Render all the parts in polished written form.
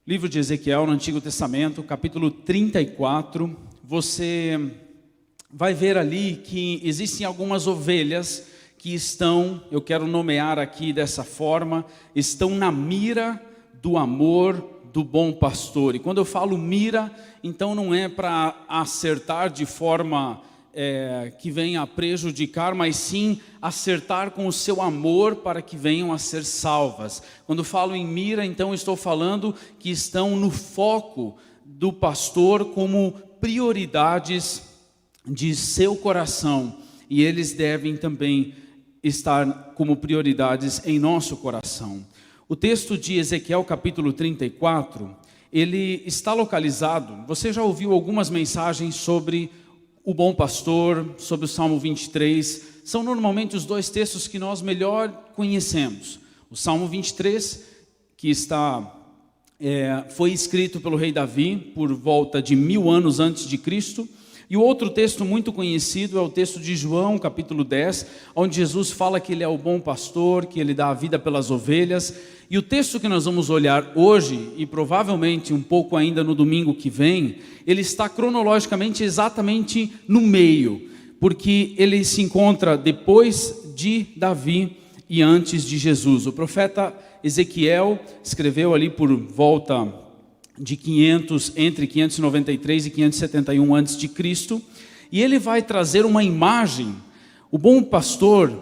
Livro de Ezequiel, no Antigo Testamento, capítulo 34, você vai ver ali que existem algumas ovelhas que estão, eu quero nomear aqui dessa forma, estão na mira do amor do bom pastor. E quando eu falo mira, então não é para acertar de forma que venha a prejudicar, mas sim acertar com o seu amor para que venham a ser salvas. Quando falo em mira, então estou falando que estão no foco do pastor como prioridades de seu coração, e eles devem também estar como prioridades em nosso coração. O texto de Ezequiel capítulo 34, ele está localizado, você já ouviu algumas mensagens sobre o bom pastor, sobre o Salmo 23, são normalmente os dois textos que nós melhor conhecemos. O Salmo 23, que foi escrito pelo rei Davi por volta de 1000 anos antes de Cristo, e o outro texto muito conhecido é o texto de João, capítulo 10, onde Jesus fala que ele é o bom pastor, que ele dá a vida pelas ovelhas. E o texto que nós vamos olhar hoje, e provavelmente um pouco ainda no domingo que vem, ele está cronologicamente exatamente no meio, porque ele se encontra depois de Davi e antes de Jesus. O profeta Ezequiel escreveu ali por volta de entre 593 e 571 antes de Cristo, e ele vai trazer uma imagem. O bom pastor,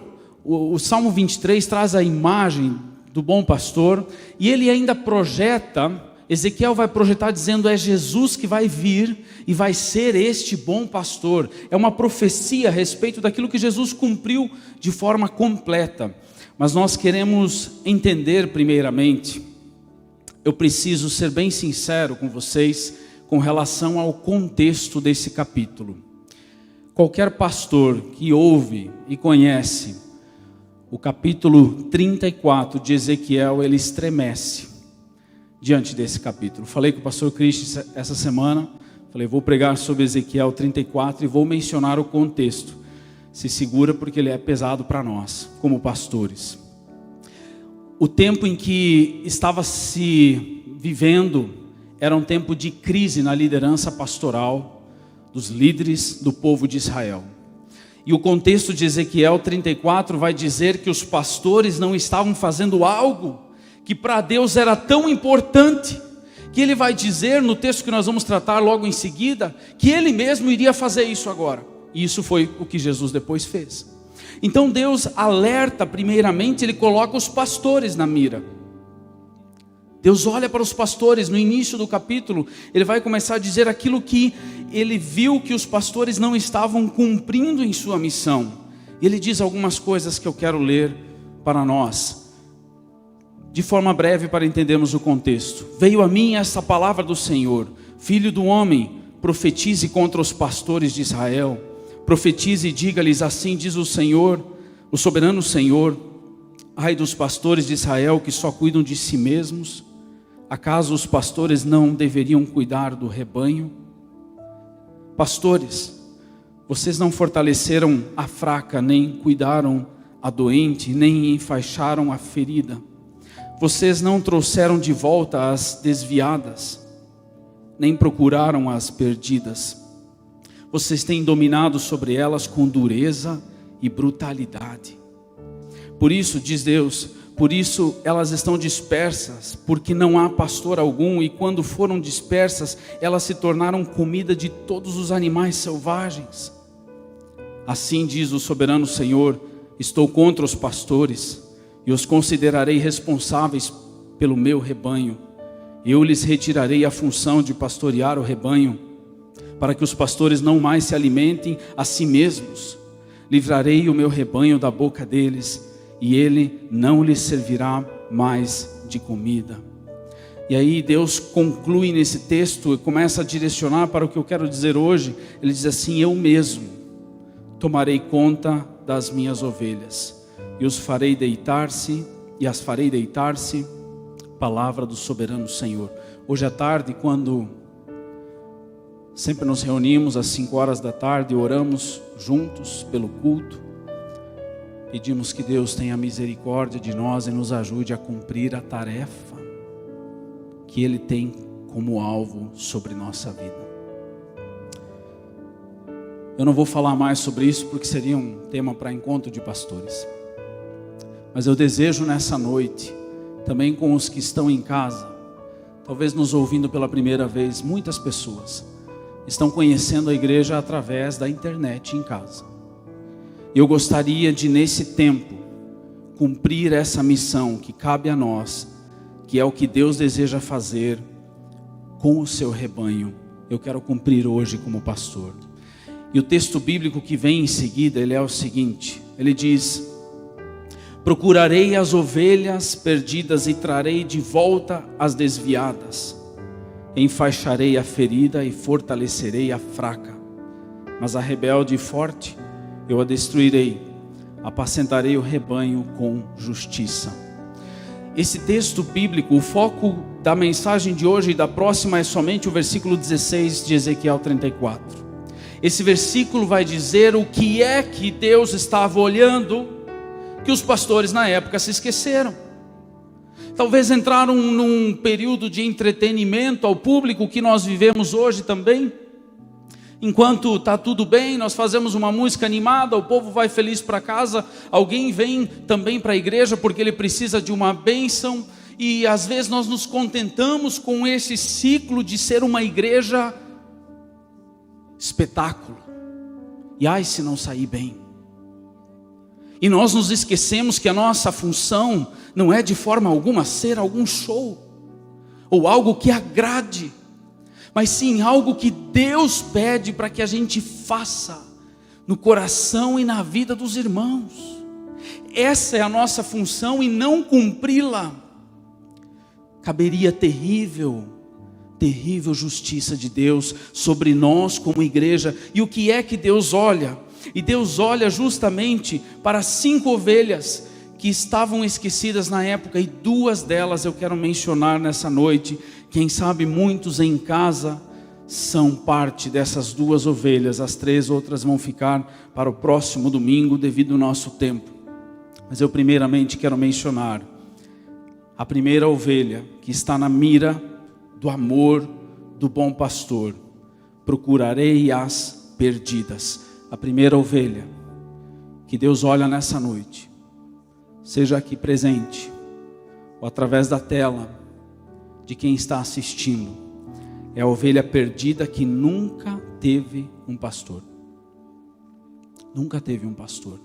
o Salmo 23 traz a imagem do bom pastor, e ele ainda projeta, Ezequiel vai projetar dizendo, é Jesus que vai vir e vai ser este bom pastor. É uma profecia a respeito daquilo que Jesus cumpriu de forma completa. Mas nós queremos entender primeiramente, eu preciso ser bem sincero com vocês com relação ao contexto desse capítulo. Qualquer pastor que ouve e conhece o capítulo 34 de Ezequiel, ele estremece diante desse capítulo. Falei com o pastor Christian essa semana, falei, vou pregar sobre Ezequiel 34 e vou mencionar o contexto. Se segura porque ele é pesado para nós, como pastores. O tempo em que estava se vivendo era um tempo de crise na liderança pastoral dos líderes do povo de Israel. E o contexto de Ezequiel 34 vai dizer que os pastores não estavam fazendo algo que para Deus era tão importante, que ele vai dizer no texto que nós vamos tratar logo em seguida, que ele mesmo iria fazer isso agora. E isso foi o que Jesus depois fez. Então Deus alerta primeiramente, ele coloca os pastores na mira. Deus olha para os pastores, no início do capítulo, ele vai começar a dizer aquilo que ele viu que os pastores não estavam cumprindo em sua missão. E ele diz algumas coisas que eu quero ler para nós, de forma breve para entendermos o contexto. Veio a mim esta palavra do Senhor, filho do homem, profetize contra os pastores de Israel. Profetize e diga-lhes, assim diz o Senhor, o soberano Senhor, ai dos pastores de Israel que só cuidam de si mesmos. Acaso os pastores não deveriam cuidar do rebanho? Pastores, vocês não fortaleceram a fraca, nem cuidaram a doente, nem enfaixaram a ferida. Vocês não trouxeram de volta as desviadas, nem procuraram as perdidas. Vocês têm dominado sobre elas com dureza e brutalidade. Por isso, diz Deus, por isso elas estão dispersas, porque não há pastor algum, e quando foram dispersas, elas se tornaram comida de todos os animais selvagens. Assim diz o soberano Senhor, estou contra os pastores, e os considerarei responsáveis pelo meu rebanho. Eu lhes retirarei a função de pastorear o rebanho, para que os pastores não mais se alimentem a si mesmos. Livrarei o meu rebanho da boca deles, e ele não lhes servirá mais de comida. E aí Deus conclui nesse texto, e começa a direcionar para o que eu quero dizer hoje. Ele diz assim, eu mesmo tomarei conta das minhas ovelhas, e os farei deitar-se, e as farei deitar-se, palavra do soberano Senhor. Hoje à tarde, quando sempre nos reunimos às 5 horas da tarde, oramos juntos pelo culto, pedimos que Deus tenha misericórdia de nós e nos ajude a cumprir a tarefa que Ele tem como alvo sobre nossa vida. Eu não vou falar mais sobre isso porque seria um tema para encontro de pastores. Mas eu desejo nessa noite, também com os que estão em casa, talvez nos ouvindo pela primeira vez, muitas pessoas estão conhecendo a igreja através da internet em casa. Eu gostaria de, nesse tempo, cumprir essa missão que cabe a nós, que é o que Deus deseja fazer com o seu rebanho. Eu quero cumprir hoje como pastor. E o texto bíblico que vem em seguida, ele é o seguinte, ele diz: procurarei as ovelhas perdidas e trarei de volta as desviadas. Enfaixarei a ferida e fortalecerei a fraca. Mas a rebelde e forte eu a destruirei. Apacentarei o rebanho com justiça. Esse texto bíblico, o foco da mensagem de hoje e da próxima é somente o versículo 16 de Ezequiel 34. Esse versículo vai dizer o que é que Deus estava olhando, que os pastores na época se esqueceram. Talvez entraram num período de entretenimento ao público que nós vivemos hoje também. Enquanto está tudo bem, nós fazemos uma música animada, o povo vai feliz para casa, alguém vem também para a igreja porque ele precisa de uma bênção, e às vezes nós nos contentamos com esse ciclo de ser uma igreja espetáculo. E ai se não sair bem. E nós nos esquecemos que a nossa função não é de forma alguma ser algum show, ou algo que agrade, mas sim algo que Deus pede para que a gente faça no coração e na vida dos irmãos. Essa é a nossa função, e não cumpri-la caberia terrível justiça de Deus sobre nós como igreja. E o que é que Deus olha? E Deus olha justamente para 5 ovelhas que estavam esquecidas na época, e 2 delas eu quero mencionar nessa noite. Quem sabe muitos em casa são parte dessas 2 ovelhas, as 3 outras vão ficar para o próximo domingo devido ao nosso tempo. Mas eu primeiramente quero mencionar a primeira ovelha que está na mira do amor do bom pastor. Procurarei as perdidas. A primeira ovelha que Deus olha nessa noite, seja aqui presente ou através da tela de quem está assistindo, é a ovelha perdida que nunca teve um pastor. Nunca teve um pastor.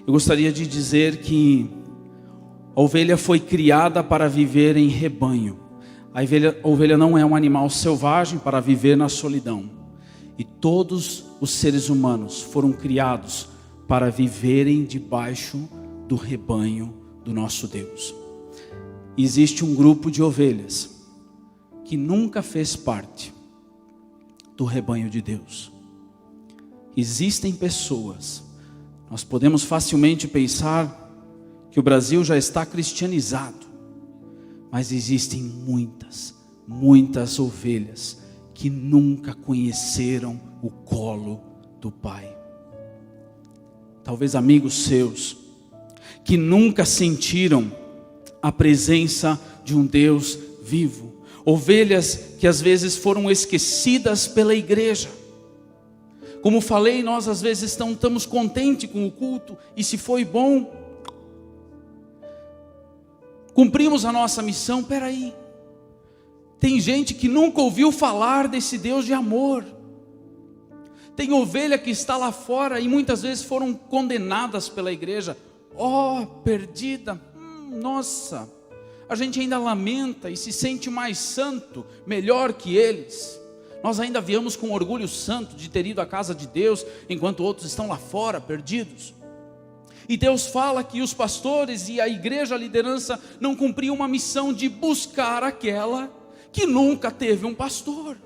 Eu gostaria de dizer que a ovelha foi criada para viver em rebanho. A ovelha não é um animal selvagem para viver na solidão. E todos os seres humanos foram criados para viverem debaixo do rebanho do nosso Deus. Existe um grupo de ovelhas que nunca fez parte do rebanho de Deus. Existem pessoas, nós podemos facilmente pensar que o Brasil já está cristianizado, mas existem muitas ovelhas que nunca conheceram o colo do Pai. Talvez amigos seus que nunca sentiram a presença de um Deus vivo. Ovelhas que às vezes foram esquecidas pela igreja. Como falei, nós às vezes estamos contentes com o culto, e se foi bom, cumprimos a nossa missão. Peraí, tem gente que nunca ouviu falar desse Deus de amor. Tem ovelha que está lá fora e muitas vezes foram condenadas pela igreja. Perdida, nossa, a gente ainda lamenta e se sente mais santo, melhor que eles. Nós ainda viemos com orgulho santo de ter ido à casa de Deus, enquanto outros estão lá fora, perdidos. E Deus fala que os pastores e a igreja, a liderança, não cumpriam uma missão de buscar aquela que nunca teve um pastor.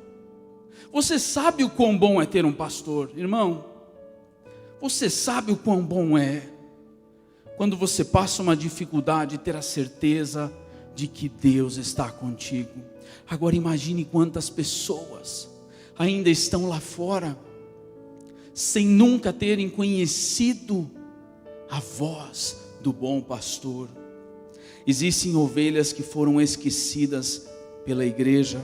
Você sabe o quão bom é ter um pastor, irmão? Você sabe o quão bom é quando você passa uma dificuldade, ter a certeza de que Deus está contigo. Agora imagine quantas pessoas ainda estão lá fora, sem nunca terem conhecido a voz do bom pastor. Existem ovelhas que foram esquecidas pela igreja,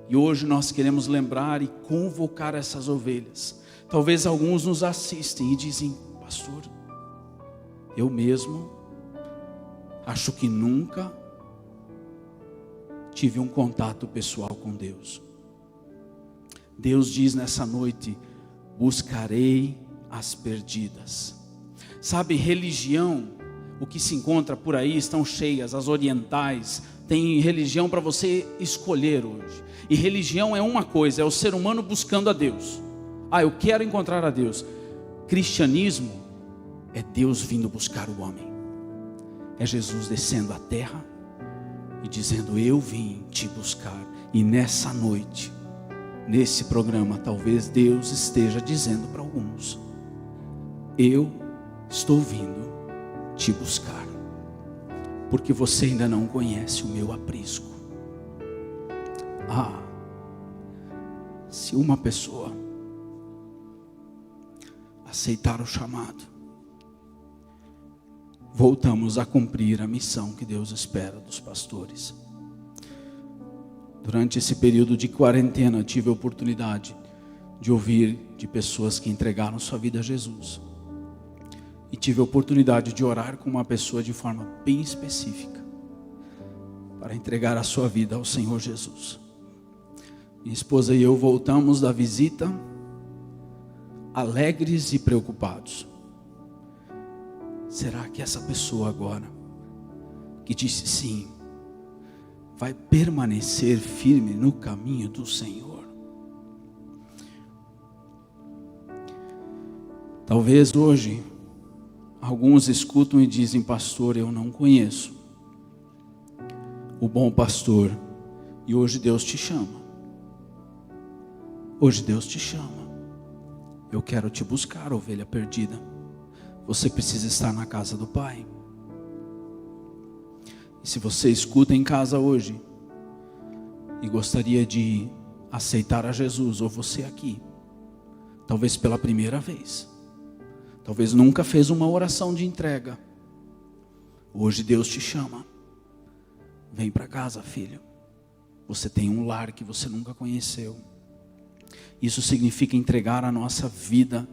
e hoje nós queremos lembrar e convocar essas ovelhas. Talvez alguns nos assistem e dizem: pastor, eu mesmo acho que nunca tive um contato pessoal com Deus. Deus diz nessa noite: buscarei as perdidas. Sabe, religião, o que se encontra por aí estão cheias, as orientais, tem religião para você escolher hoje. E religião é uma coisa, é o ser humano buscando a Deus. Eu quero encontrar a Deus. Cristianismo é Deus vindo buscar o homem. É Jesus descendo à terra e dizendo: eu vim te buscar. E nessa noite, nesse programa, talvez Deus esteja dizendo para alguns: eu estou vindo te buscar, porque você ainda não conhece o meu aprisco. Se uma pessoa aceitar o chamado, voltamos a cumprir a missão que Deus espera dos pastores. Durante esse período de quarentena, tive a oportunidade de ouvir de pessoas que entregaram sua vida a Jesus. E tive a oportunidade de orar com uma pessoa de forma bem específica, para entregar a sua vida ao Senhor Jesus. Minha esposa e eu voltamos da visita, alegres e preocupados. Será que essa pessoa agora, que disse sim, vai permanecer firme no caminho do Senhor? Talvez hoje alguns escutam e dizem: pastor, eu não conheço o bom pastor. E hoje Deus te chama. Hoje Deus te chama. Eu quero te buscar, ovelha perdida. Você precisa estar na casa do Pai. E se você escuta em casa hoje e gostaria de aceitar a Jesus, ou você aqui, talvez pela primeira vez, talvez nunca fez uma oração de entrega, hoje Deus te chama. Vem para casa, filho. Você tem um lar que você nunca conheceu. Isso significa entregar a nossa vida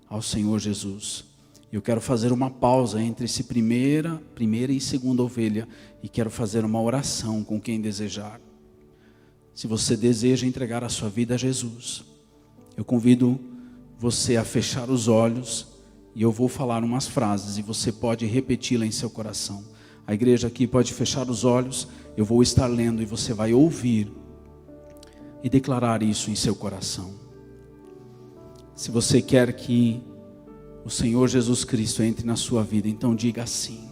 ao Senhor Jesus. Eu quero fazer uma pausa entre esse primeira e segunda ovelha, e quero fazer uma oração com quem desejar. Se você deseja entregar a sua vida a Jesus, eu convido você a fechar os olhos, e eu vou falar umas frases e você pode repeti-la em seu coração. A igreja aqui pode fechar os olhos, eu vou estar lendo e você vai ouvir e declarar isso em seu coração. Se você quer que o Senhor Jesus Cristo entre na sua vida, então diga assim: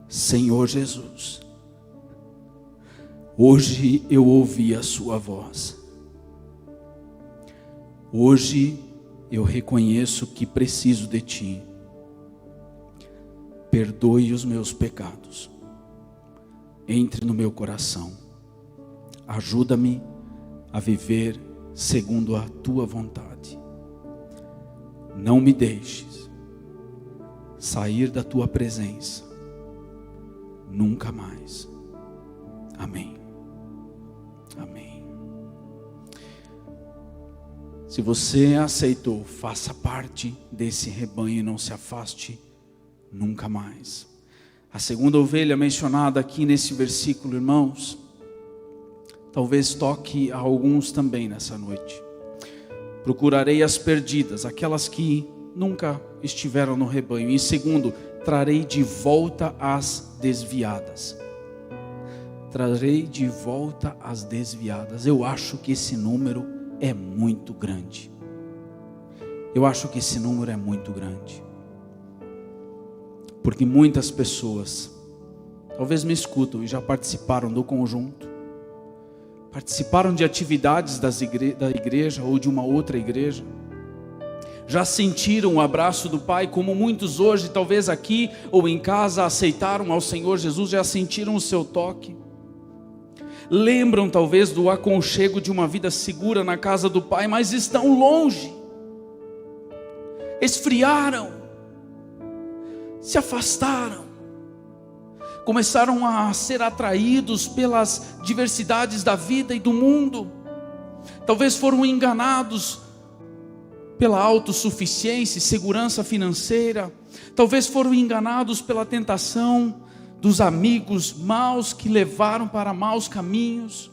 Senhor Jesus, hoje eu ouvi a sua voz. Hoje eu reconheço que preciso de ti. Perdoe os meus pecados. Entre no meu coração. Ajuda-me a viver segundo a tua vontade. Não me deixes sair da tua presença nunca mais. Amém. Amém. Se você aceitou, faça parte desse rebanho e não se afaste nunca mais. A segunda ovelha mencionada aqui nesse versículo, irmãos, talvez toque a alguns também nessa noite. Procurarei as perdidas, aquelas que nunca estiveram no rebanho. E segundo, trarei de volta as desviadas. Trarei de volta as desviadas. Eu acho que esse número é muito grande. Eu acho que esse número é muito grande. Porque muitas pessoas, talvez me escutam e já participaram do conjunto, participaram de atividades da igreja ou de uma outra igreja, já sentiram o abraço do Pai, como muitos hoje, talvez aqui ou em casa, aceitaram ao Senhor Jesus, já sentiram o seu toque. Lembram talvez do aconchego de uma vida segura na casa do Pai, mas estão longe, esfriaram, se afastaram. começaram a ser atraídos pelas diversidades da vida e do mundo. Talvez foram enganados pela autossuficiência e segurança financeira. Talvez foram enganados pela tentação dos amigos maus que levaram para maus caminhos.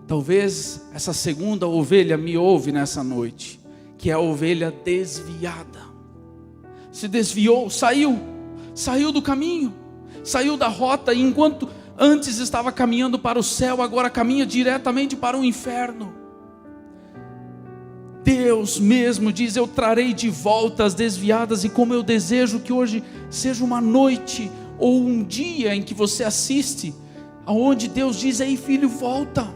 Talvez essa segunda ovelha me ouve nessa noite, que é a ovelha desviada. Se desviou, saiu do caminho, saiu da rota, e enquanto antes estava caminhando para o céu, agora caminha diretamente para o inferno. Deus mesmo diz: eu trarei de volta as desviadas. E como eu desejo que hoje seja uma noite ou um dia em que você assiste, aonde Deus diz: ei filho, volta.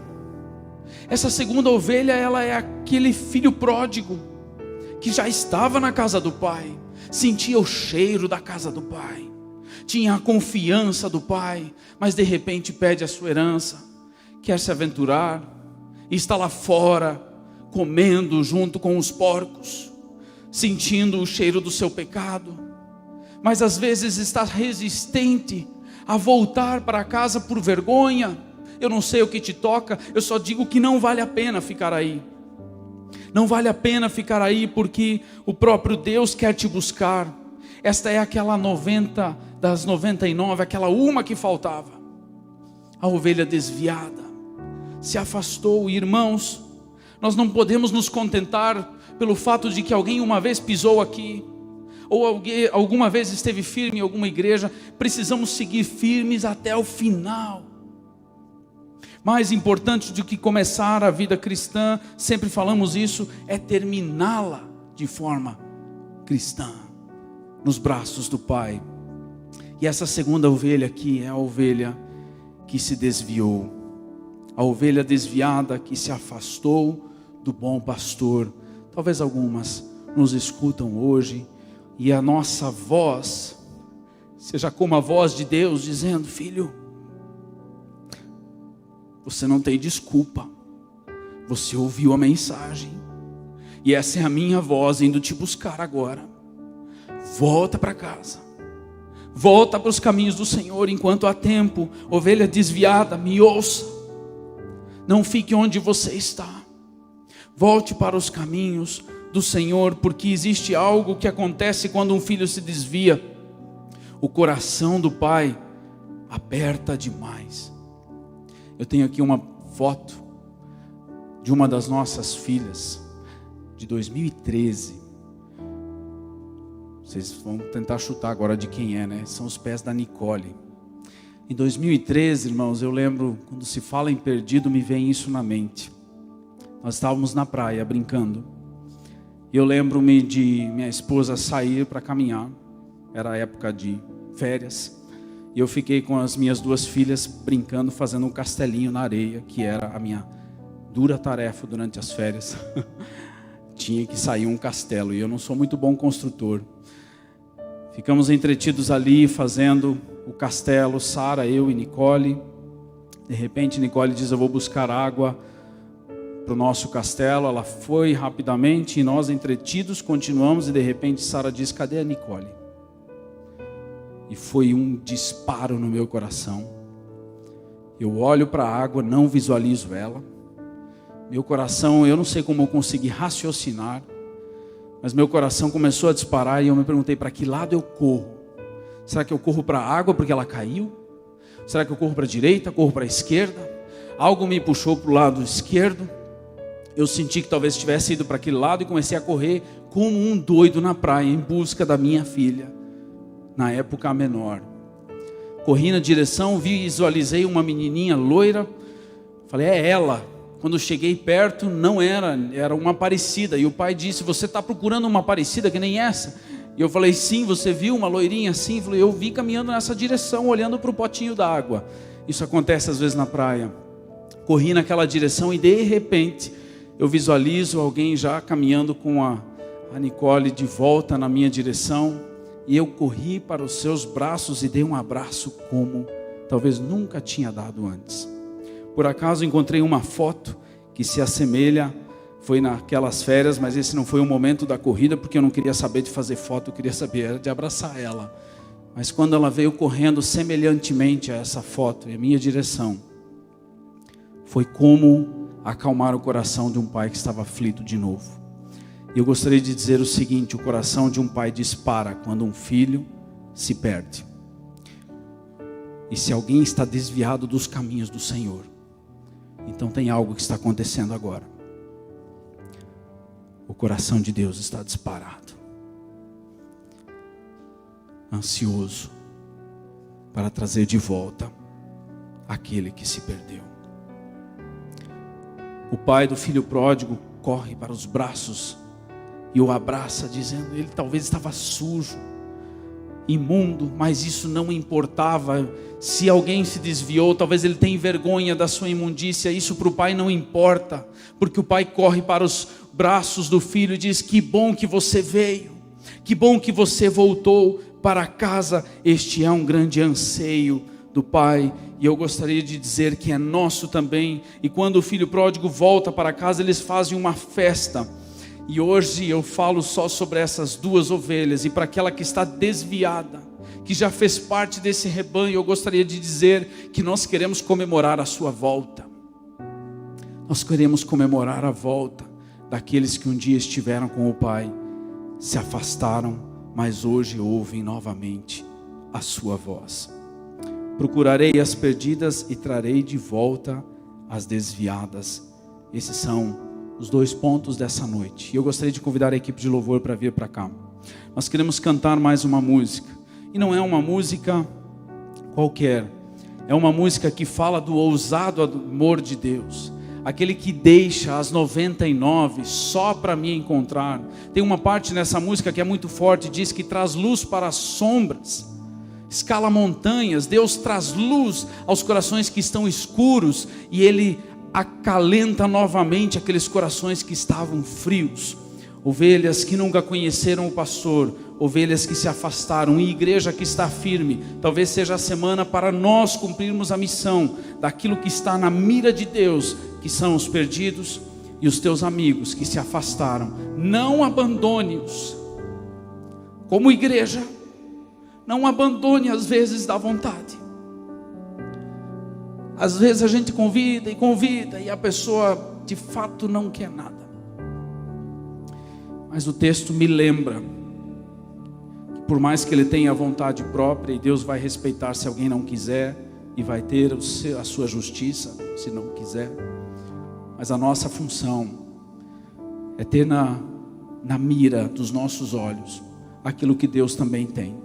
Essa segunda ovelha, ela é aquele filho pródigo, que já estava na casa do pai, sentia o cheiro da casa do pai, tinha a confiança do pai, mas de repente pede a sua herança, quer se aventurar, e está lá fora, comendo junto com os porcos, sentindo o cheiro do seu pecado, mas às vezes está resistente a voltar para casa por vergonha. Eu não sei o que te toca, eu só digo que não vale a pena ficar aí. Não vale a pena ficar aí, porque o próprio Deus quer te buscar. Esta é aquela 90 das 99, aquela uma que faltava. A ovelha desviada se afastou. Irmãos, nós não podemos nos contentar pelo fato de que alguém uma vez pisou aqui, ou alguém alguma vez esteve firme em alguma igreja. Precisamos seguir firmes até o final. Mais importante do que começar a vida cristã, sempre falamos isso, é terminá-la de forma cristã, nos braços do Pai. E essa segunda ovelha aqui é a ovelha que se desviou, a ovelha desviada que se afastou do bom pastor. Talvez algumas nos escutam hoje, e a nossa voz seja como a voz de Deus dizendo: filho, você não tem desculpa, você ouviu a mensagem, e essa é a minha voz indo te buscar agora. Volta para casa, volta para os caminhos do Senhor enquanto há tempo. Ovelha desviada, me ouça, não fique onde você está, volte para os caminhos do Senhor, porque existe algo que acontece quando um filho se desvia: o coração do pai aperta demais. Eu tenho aqui uma foto de uma das nossas filhas, de 2013. Vocês vão tentar chutar agora de quem é, né? São os pés da Nicole. Em 2013, irmãos, eu lembro, quando se fala em perdido, me vem isso na mente. Nós estávamos na praia brincando, e eu lembro-me de minha esposa sair para caminhar. Era época de férias, e eu fiquei com as minhas duas filhas brincando, fazendo um castelinho na areia, que era a minha dura tarefa durante as férias. Tinha que sair um castelo, e eu não sou muito bom construtor. Ficamos entretidos ali fazendo o castelo, Sara, eu e Nicole. De repente Nicole diz: eu vou buscar água para o nosso castelo. Ela foi rapidamente, e nós entretidos continuamos, e de repente Sara diz: cadê a Nicole? E foi um disparo no meu coração. Eu olho para a água, não visualizo ela. Meu coração, eu não sei como eu consegui raciocinar, mas meu coração começou a disparar, e eu me perguntei: para que lado eu corro? Será que eu corro para a água porque ela caiu? Será que eu corro para a direita, corro para a esquerda? Algo me puxou para o lado esquerdo. Eu senti que talvez tivesse ido para aquele lado, e comecei a correr como um doido na praia, em busca da minha filha, na época a menor. Corri na direção, visualizei uma menininha loira, falei: é ela. Quando cheguei perto, não era, era uma parecida. E o pai disse: você está procurando uma parecida que nem essa? E eu falei: sim, você viu uma loirinha assim? Eu falei: eu vi caminhando nessa direção, olhando para o potinho d'água. Isso acontece às vezes na praia. Corri naquela direção, e de repente eu visualizo alguém já caminhando com a Nicole de volta na minha direção. E eu corri para os seus braços e dei um abraço como talvez nunca tinha dado antes. Por acaso encontrei uma foto que se assemelha, foi naquelas férias, mas esse não foi o momento da corrida, porque eu não queria saber de fazer foto, eu queria saber de abraçar ela. Mas quando ela veio correndo semelhantemente a essa foto, em minha direção, foi como acalmar o coração de um pai que estava aflito de novo. E eu gostaria de dizer o seguinte: o coração de um pai dispara quando um filho se perde. E se alguém está desviado dos caminhos do Senhor, então tem algo que está acontecendo agora. O coração de Deus está disparado, ansioso para trazer de volta aquele que se perdeu. O pai do filho pródigo corre para os braços e o abraça, dizendo: ele talvez estava sujo, imundo, mas isso não importava. Se alguém se desviou, talvez ele tenha vergonha da sua imundícia, isso para o pai não importa, porque o pai corre para os braços do filho e diz: que bom que você veio, que bom que você voltou para casa. Este é um grande anseio do pai, e eu gostaria de dizer que é nosso também. E quando o filho pródigo volta para casa, eles fazem uma festa. E hoje eu falo só sobre essas duas ovelhas, e para aquela que está desviada, que já fez parte desse rebanho, eu gostaria de dizer que nós queremos comemorar a sua volta. Nós queremos comemorar a volta daqueles que um dia estiveram com o Pai, se afastaram, mas hoje ouvem novamente a sua voz. Procurarei as perdidas e trarei de volta as desviadas. Esses são os dois pontos dessa noite. E eu gostaria de convidar a equipe de louvor para vir para cá. Nós queremos cantar mais uma música. E não é uma música qualquer. É uma música que fala do ousado amor de Deus. Aquele que deixa as 99 só para me encontrar. Tem uma parte nessa música que é muito forte. Diz que traz luz para as sombras, escala montanhas. Deus traz luz aos corações que estão escuros, e Ele acalenta novamente aqueles corações que estavam frios. Ovelhas que nunca conheceram o pastor, ovelhas que se afastaram, e igreja que está firme. Talvez seja a semana para nós cumprirmos a missão daquilo que está na mira de Deus, que são os perdidos e os teus amigos que se afastaram. Não abandone-os. Como igreja, não abandone às vezes da vontade. Às vezes a gente convida e a pessoa de fato não quer nada. Mas o texto me lembra que por mais que ele tenha vontade própria, e Deus vai respeitar se alguém não quiser, e vai ter a sua justiça se não quiser, mas a nossa função é ter na mira dos nossos olhos aquilo que Deus também tem,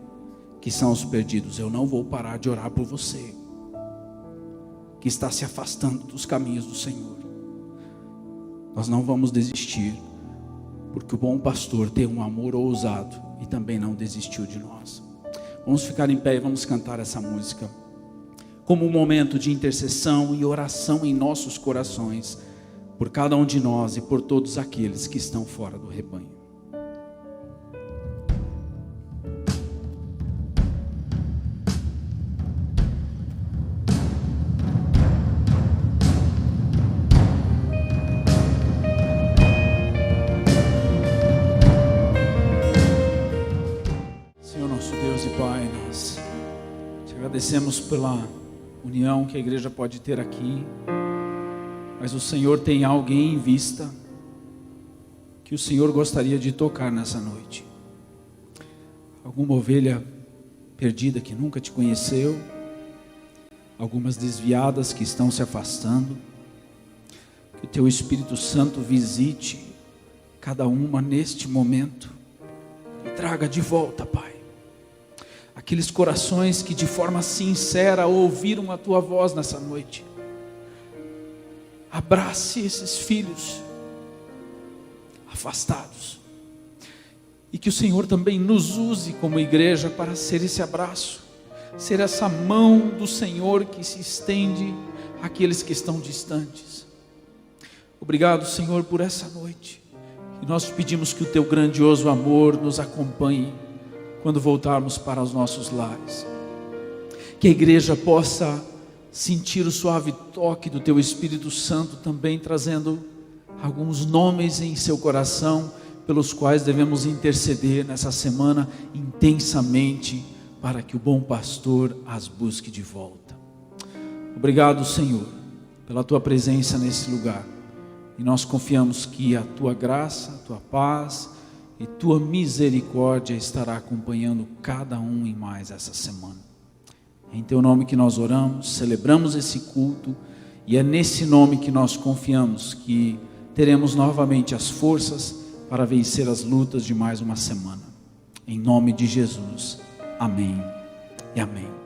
que são os perdidos. Eu não vou parar de orar por você que está se afastando dos caminhos do Senhor. Nós não vamos desistir, porque o bom pastor tem um amor ousado e também não desistiu de nós. Vamos ficar em pé e vamos cantar essa música como um momento de intercessão e oração em nossos corações, por cada um de nós e por todos aqueles que estão fora do rebanho. Pai, nós te agradecemos pela união que a igreja pode ter aqui, mas o Senhor tem alguém em vista que o Senhor gostaria de tocar nessa noite. Alguma ovelha perdida que nunca te conheceu, algumas desviadas que estão se afastando. Que o teu Espírito Santo visite cada uma neste momento e traga de volta, Pai, aqueles corações que de forma sincera ouviram a tua voz nessa noite. Abrace esses filhos afastados, e que o Senhor também nos use como igreja para ser esse abraço, ser essa mão do Senhor que se estende àqueles que estão distantes. Obrigado, Senhor, por essa noite, e nós te pedimos que o teu grandioso amor nos acompanhe quando voltarmos para os nossos lares. Que a igreja possa sentir o suave toque do teu Espírito Santo também, trazendo alguns nomes em seu coração pelos quais devemos interceder nessa semana intensamente para que o bom pastor as busque de volta. Obrigado, Senhor, pela tua presença nesse lugar. E nós confiamos que a tua graça, a tua paz e tua misericórdia estará acompanhando cada um e mais essa semana. Em teu nome que nós oramos, celebramos esse culto, e é nesse nome que nós confiamos que teremos novamente as forças para vencer as lutas de mais uma semana. Em nome de Jesus, amém e amém.